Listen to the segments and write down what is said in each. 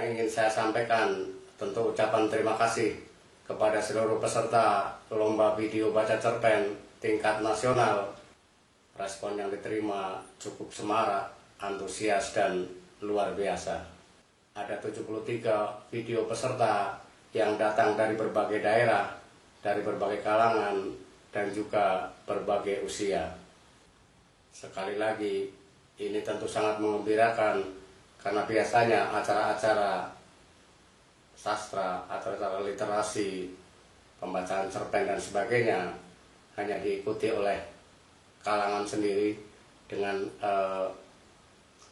Yang ingin saya sampaikan tentu ucapan terima kasih kepada seluruh peserta lomba video baca cerpen tingkat nasional. Respon yang diterima cukup semarak, antusias, dan luar biasa. Ada 73 video peserta yang datang dari berbagai daerah, dari berbagai kalangan, dan juga berbagai usia. Sekali lagi, ini tentu sangat mengembirakan karena biasanya acara-acara sastra, acara-acara literasi, pembacaan cerpen dan sebagainya hanya diikuti oleh kalangan sendiri dengan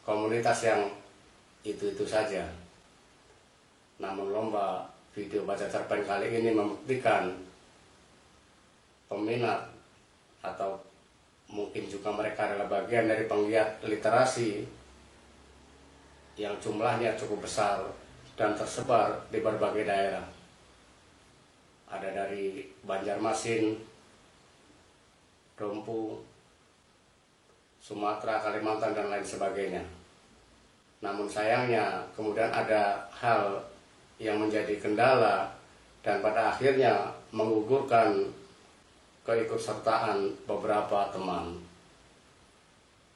komunitas yang itu-itu saja. Namun lomba video baca cerpen kali ini membuktikan peminat atau mungkin juga mereka adalah bagian dari penggiat literasi yang jumlahnya cukup besar dan tersebar di berbagai daerah. Ada dari Banjarmasin, Dompu, Sumatera, Kalimantan, dan lain sebagainya. Namun sayangnya kemudian ada hal yang menjadi kendala dan pada akhirnya menggugurkan keikutsertaan beberapa teman.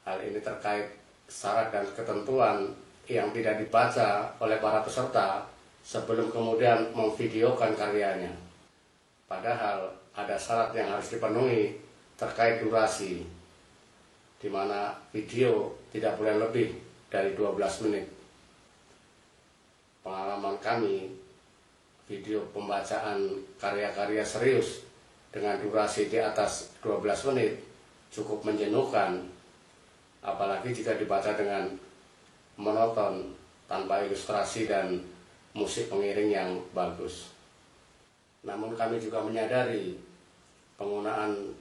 Hal ini terkait syarat dan ketentuan yang tidak dibaca oleh para peserta sebelum kemudian memvideokan karyanya. Padahal ada syarat yang harus dipenuhi terkait durasi, di mana video tidak boleh lebih dari 12 menit. Pengalaman kami, video pembacaan karya-karya serius dengan durasi di atas 12 menit cukup menjenuhkan, apalagi jika dibaca dengan monoton tanpa ilustrasi dan musik pengiring yang bagus. Namun kami juga menyadari penggunaan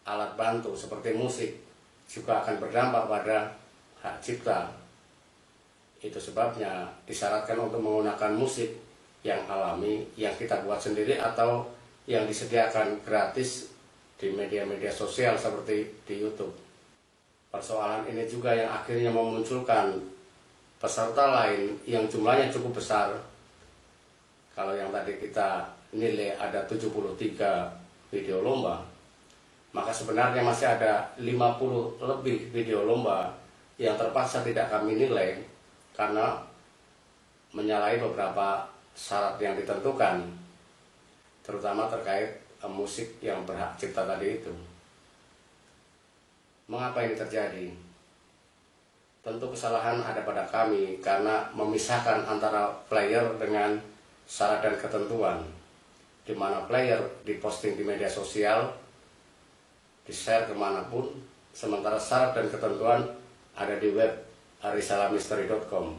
alat bantu seperti musik juga akan berdampak pada hak cipta. Itu sebabnya disyaratkan untuk menggunakan musik yang alami, yang kita buat sendiri atau yang disediakan gratis di media-media sosial seperti di YouTube. Persoalan ini juga yang akhirnya memunculkan peserta lain yang jumlahnya cukup besar. Kalau yang tadi kita nilai ada 73 video lomba, maka sebenarnya masih ada 50 lebih video lomba yang terpaksa tidak kami nilai karena menyalahi beberapa syarat yang ditentukan, terutama terkait musik yang berhak cipta tadi itu. Mengapa ini terjadi? Tentu kesalahan ada pada kami karena memisahkan antara player dengan syarat dan ketentuan, di mana player diposting di media sosial, di-share kemanapun, sementara syarat dan ketentuan ada di web arisalamisteri.com.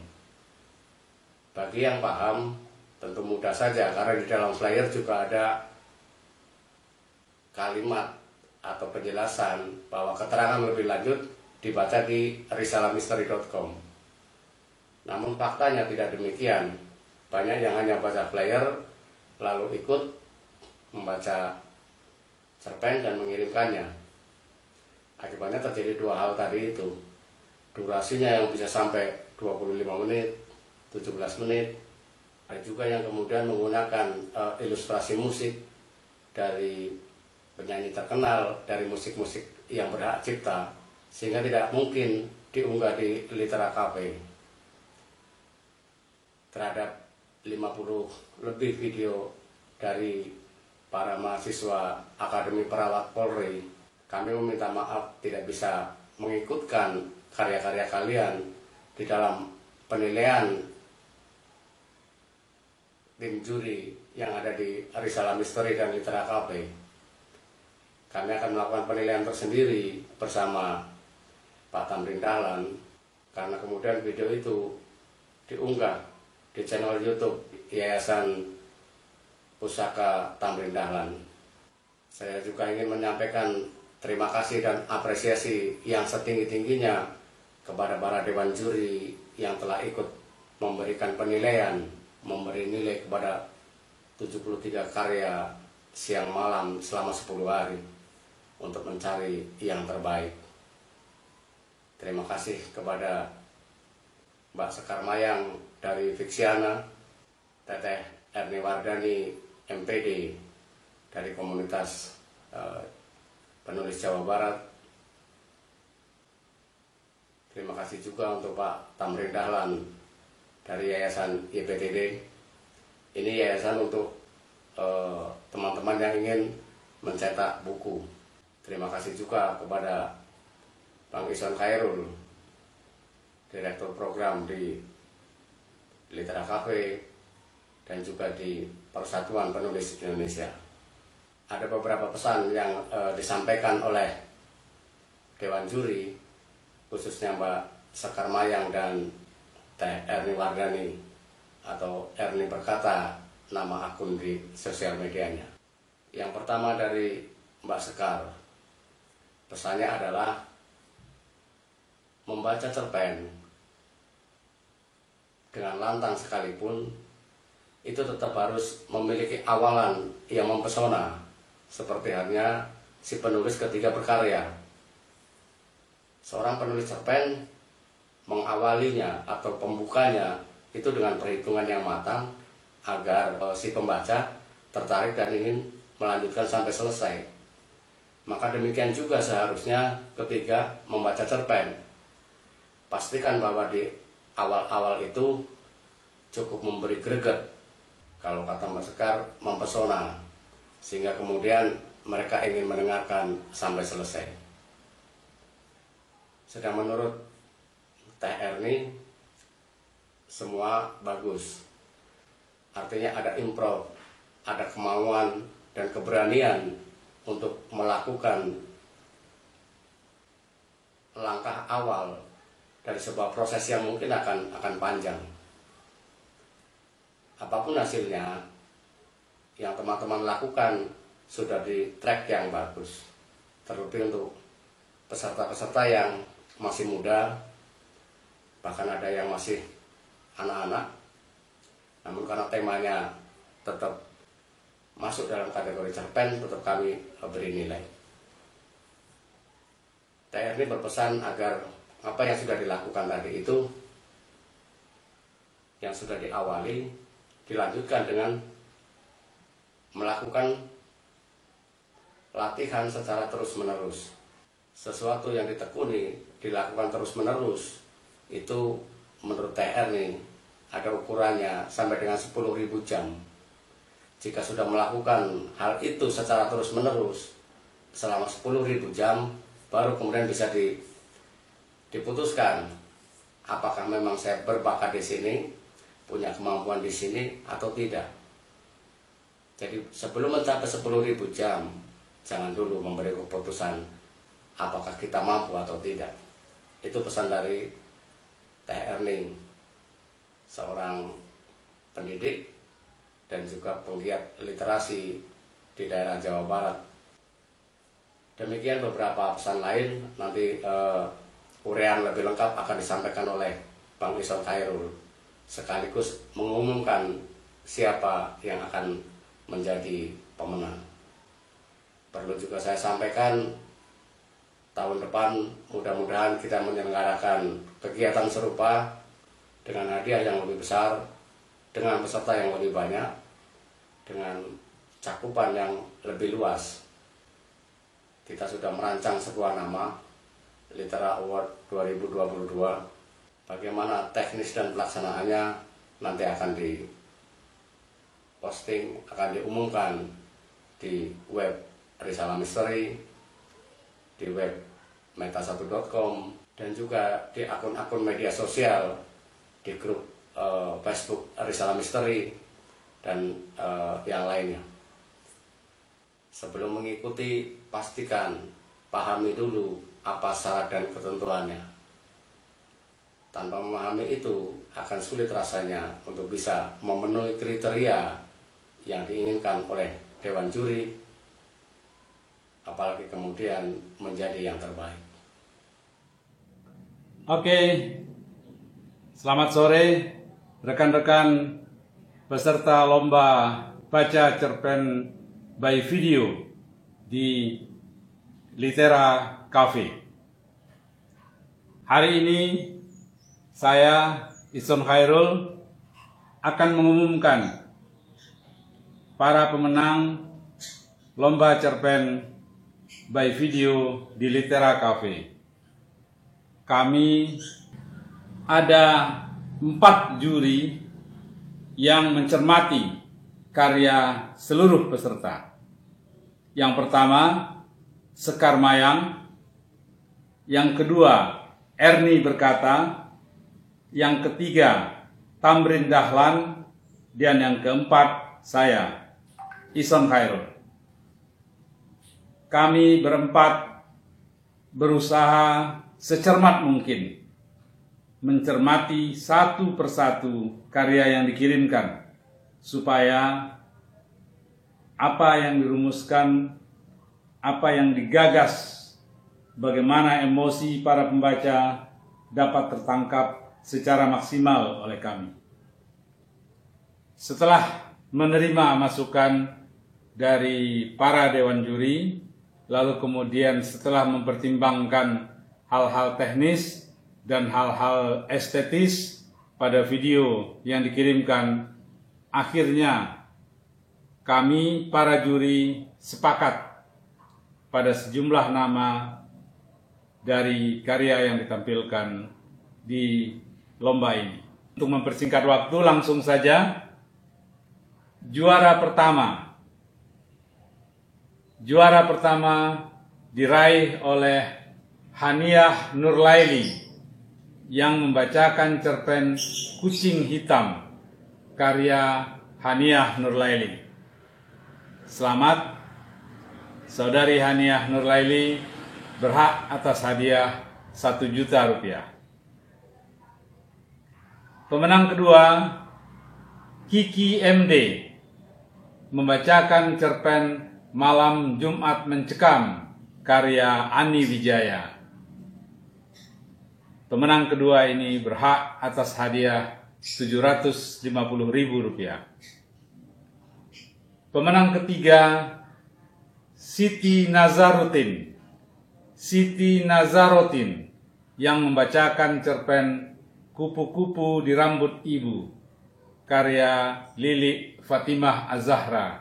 Bagi yang paham, tentu mudah saja karena di dalam flyer juga ada kalimat atau penjelasan bahwa keterangan lebih lanjut dibaca di arisalamisteri.com. Namun faktanya tidak demikian. Banyak yang hanya baca flyer lalu ikut membaca cerpen dan mengirimkannya. Akibatnya terjadi dua hal tadi itu. Durasinya yang bisa sampai 25 menit, 17 menit. Ada juga yang kemudian menggunakan ilustrasi musik dari penyanyi terkenal, dari musik-musik yang berhak cipta, sehingga tidak mungkin diunggah di Litera Cafe. Terhadap 50 lebih video dari para mahasiswa Akademi Perawat Polri, kami meminta maaf tidak bisa mengikutkan karya-karya kalian di dalam penilaian tim juri yang ada di Risalah Misteri dan Litera Cafe. Kami akan melakukan penilaian tersendiri bersama Pak Tamrin Dahlan, karena kemudian video itu diunggah di channel YouTube Yayasan Pusaka Tamrin Dahlan. Saya juga ingin menyampaikan terima kasih dan apresiasi yang setinggi-tingginya kepada para dewan juri yang telah ikut memberikan penilaian, memberi nilai kepada 73 karya siang malam selama 10 hari untuk mencari yang terbaik. Terima kasih kepada Mbak Sekar Mayang dari Viksiana, Teteh Erni Wardani MPD dari komunitas penulis Jawa Barat. Terima kasih juga untuk Pak Tamrin Dahlan dari Yayasan YPTD. Ini yayasan untuk teman-teman yang ingin mencetak buku. Terima kasih juga kepada Bang Ison Khairul, Direktur Program di Litera Cafe dan juga di Persatuan Penulis Indonesia. Ada beberapa pesan yang disampaikan oleh Dewan Juri, khususnya Mbak Sekar Mayang dan Teh Erni Wardani, atau Erni berkata nama akun di sosial medianya. Yang pertama dari Mbak Sekar, pesannya adalah membaca cerpen dengan lantang sekalipun itu tetap harus memiliki awalan yang mempesona, seperti halnya si penulis ketika berkarya. Seorang penulis cerpen mengawalinya atau pembukanya itu dengan perhitungan yang matang agar si pembaca tertarik dan ingin melanjutkan sampai selesai. Maka demikian juga seharusnya ketika membaca cerpen. Pastikan bahwa di awal-awal itu cukup memberi greget, kalau kata Mbak Sekar, mempesona, sehingga kemudian mereka ingin mendengarkan sampai selesai. Sedang menurut Teh Erni, semua bagus. Artinya ada improv, ada kemauan dan keberanian untuk melakukan langkah awal dari sebuah proses yang mungkin akan panjang. Apapun hasilnya, yang teman-teman lakukan sudah di track yang bagus. Terlebih untuk peserta-peserta yang masih muda, bahkan ada yang masih anak-anak, namun karena temanya tetap masuk dalam kategori cerpen, tetap kami beri nilai. Teh Erni berpesan agar apa yang sudah dilakukan tadi itu, yang sudah diawali, dilanjutkan dengan melakukan latihan secara terus-menerus. Sesuatu yang ditekuni, dilakukan terus-menerus, itu menurut Teh Erni ada ukurannya sampai dengan 10.000 jam. Jika sudah melakukan hal itu secara terus-menerus selama 10.000 jam, baru kemudian bisa diputuskan apakah memang saya berbakat di sini, punya kemampuan di sini atau tidak. Jadi sebelum mencapai 10.000 jam, jangan dulu memberi keputusan apakah kita mampu atau tidak. Itu pesan dari Teh Erni, seorang pendidik dan juga penggiat literasi di daerah Jawa Barat. Demikian beberapa pesan lain, nanti urean lebih lengkap akan disampaikan oleh Bang Ison Khairul, sekaligus mengumumkan siapa yang akan menjadi pemenang. Perlu juga saya sampaikan, tahun depan mudah-mudahan kita menyelenggarakan kegiatan serupa dengan hadiah yang lebih besar, dengan peserta yang lebih banyak, dengan cakupan yang lebih luas. Kita sudah merancang sebuah nama, Litera Award 2022. Bagaimana teknis dan pelaksanaannya nanti akan diposting, akan diumumkan di web Risalah Misteri, di web meta1.com, dan juga di akun-akun media sosial, di grup Facebook Risalah Misteri, dan yang lainnya. Sebelum mengikuti, pastikan pahami dulu apa syarat dan ketentuannya. Tanpa memahami itu, akan sulit rasanya untuk bisa memenuhi kriteria yang diinginkan oleh Dewan Juri, apalagi kemudian menjadi yang terbaik. Oke, selamat sore rekan-rekan peserta lomba baca cerpen by video di Litera Cafe. Hari ini saya Ison Khairul akan mengumumkan para pemenang lomba cerpen by video di Litera Cafe. Kami ada 4 juri yang mencermati karya seluruh peserta. Yang pertama, Sekar Mayang. Yang kedua, Erni Berkata. Yang ketiga, Tamrin Dahlan. Dan yang keempat, saya, Ison Khairul. Kami berempat berusaha secermat mungkin mencermati satu persatu karya yang dikirimkan, supaya apa yang dirumuskan, apa yang digagas, bagaimana emosi para pembaca dapat tertangkap secara maksimal oleh kami. Setelah menerima masukan dari para dewan juri, lalu kemudian setelah mempertimbangkan hal-hal teknis dan hal-hal estetis pada video yang dikirimkan, akhirnya kami para juri sepakat pada sejumlah nama dari karya yang ditampilkan di lomba ini. Untuk mempersingkat waktu, langsung saja. Juara pertama diraih oleh Haniah Nurlaili yang membacakan cerpen Kucing Hitam karya Haniah Nurlaili. Selamat, Saudari Haniah Nurlaili berhak atas hadiah 1 juta rupiah. Pemenang kedua, Kiki MD, membacakan cerpen Malam Jumat Mencekam karya Ani Wijaya. Pemenang kedua ini berhak atas hadiah Rp750.000. Pemenang ketiga, Siti Nazarotin yang membacakan cerpen Kupu-Kupu di Rambut Ibu karya Lili Fatimah Az-Zahra.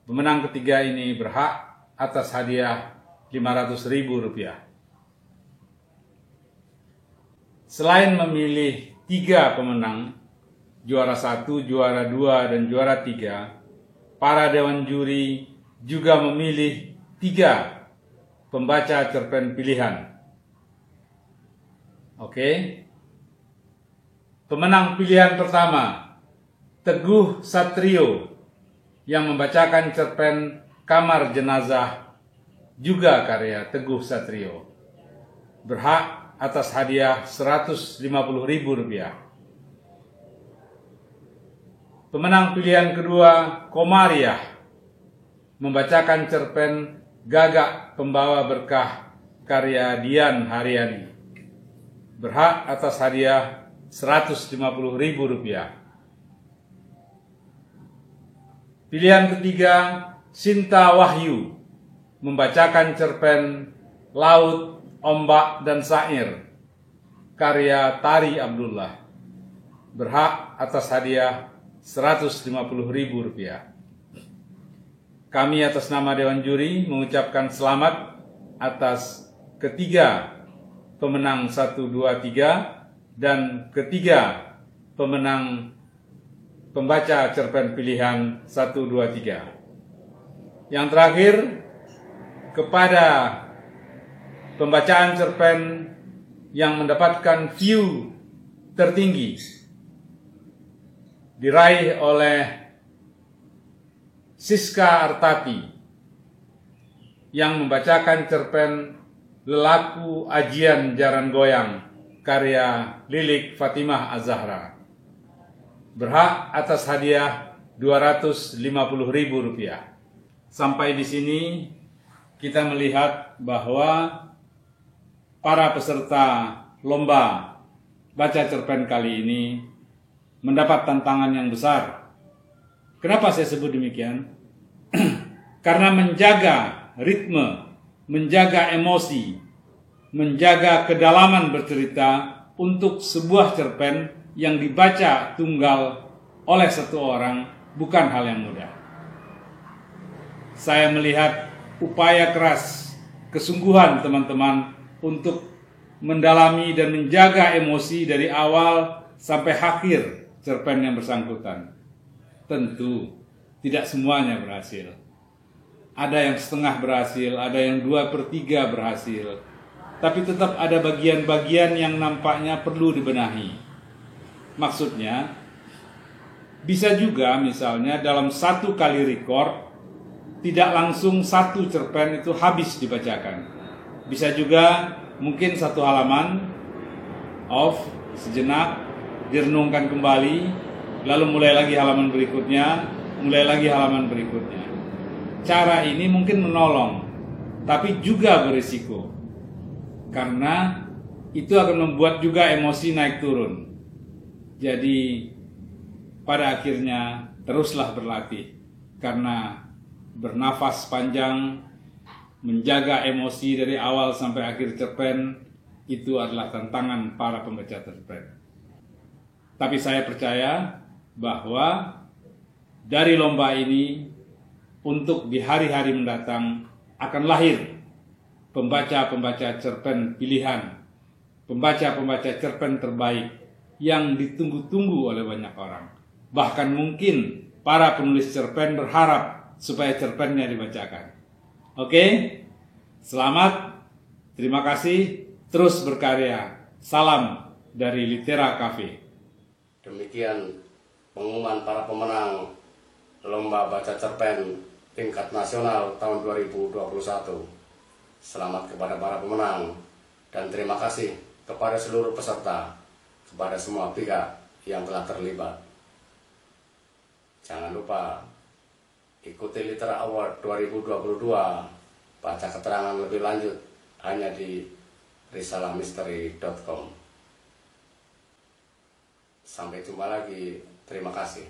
Pemenang ketiga ini berhak atas hadiah Rp500.000. Selain memilih 3 pemenang, juara 1, juara 2, dan juara 3, para dewan juri juga memilih 3 pembaca cerpen pilihan. Oke. Pemenang pilihan pertama, Teguh Satrio, yang membacakan cerpen Kamar Jenazah, juga karya Teguh Satrio, berhak atas hadiah Rp150.000. Pemenang pilihan kedua, Komariah, membacakan cerpen Gagak Pembawa Berkah karya Dian Haryani, berhak atas hadiah Rp150.000. Pilihan ketiga, Sinta Wahyu, membacakan cerpen Laut, Ombak, dan Sair karya Tari Abdullah, berhak atas hadiah Rp150.000. Kami atas nama Dewan Juri mengucapkan selamat atas ketiga pemenang 1, 2, 3 dan ketiga pemenang pembaca cerpen pilihan 1, 2, 3. Yang terakhir, kepada pembacaan cerpen yang mendapatkan view tertinggi diraih oleh Siska Artati yang membacakan cerpen Lelaku Ajian Jaran Goyang karya Lilik Fatimah Az-Zahra, berhak atas hadiah Rp250.000. Sampai di sini kita melihat bahwa para peserta lomba baca cerpen kali ini mendapat tantangan yang besar. Kenapa saya sebut demikian? Karena menjaga ritme, menjaga emosi, menjaga kedalaman bercerita untuk sebuah cerpen yang dibaca tunggal oleh satu orang bukan hal yang mudah. Saya melihat upaya keras, kesungguhan teman-teman untuk mendalami dan menjaga emosi dari awal sampai akhir cerpen yang bersangkutan. Tentu tidak semuanya berhasil. Ada yang setengah berhasil, ada yang 2/3 berhasil. Tapi tetap ada bagian-bagian yang nampaknya perlu dibenahi. Maksudnya, bisa juga misalnya dalam satu kali record, tidak langsung satu cerpen itu habis dibacakan. Bisa juga mungkin satu halaman, off, sejenak, direnungkan kembali, lalu mulai lagi halaman berikutnya, mulai lagi halaman berikutnya. Cara ini mungkin menolong, tapi juga berisiko. Karena itu akan membuat juga emosi naik turun. Jadi pada akhirnya teruslah berlatih. Karena bernafas panjang, menjaga emosi dari awal sampai akhir cerpen, itu adalah tantangan para pembaca cerpen. Tapi saya percaya bahwa dari lomba ini, untuk di hari-hari mendatang akan lahir pembaca-pembaca cerpen pilihan, pembaca-pembaca cerpen terbaik yang ditunggu-tunggu oleh banyak orang. Bahkan mungkin para penulis cerpen berharap supaya cerpennya dibacakan. Oke? Selamat, terima kasih, terus berkarya. Salam dari Litera Cafe. Demikian pengumuman para pemenang Lomba Baca Cerpen tingkat nasional tahun 2021. Selamat kepada para pemenang dan terima kasih kepada seluruh peserta, kepada semua pihak yang telah terlibat. Jangan lupa ikuti Litera Award 2022, baca keterangan lebih lanjut hanya di risalahmisteri.com. Sampai jumpa lagi, terima kasih.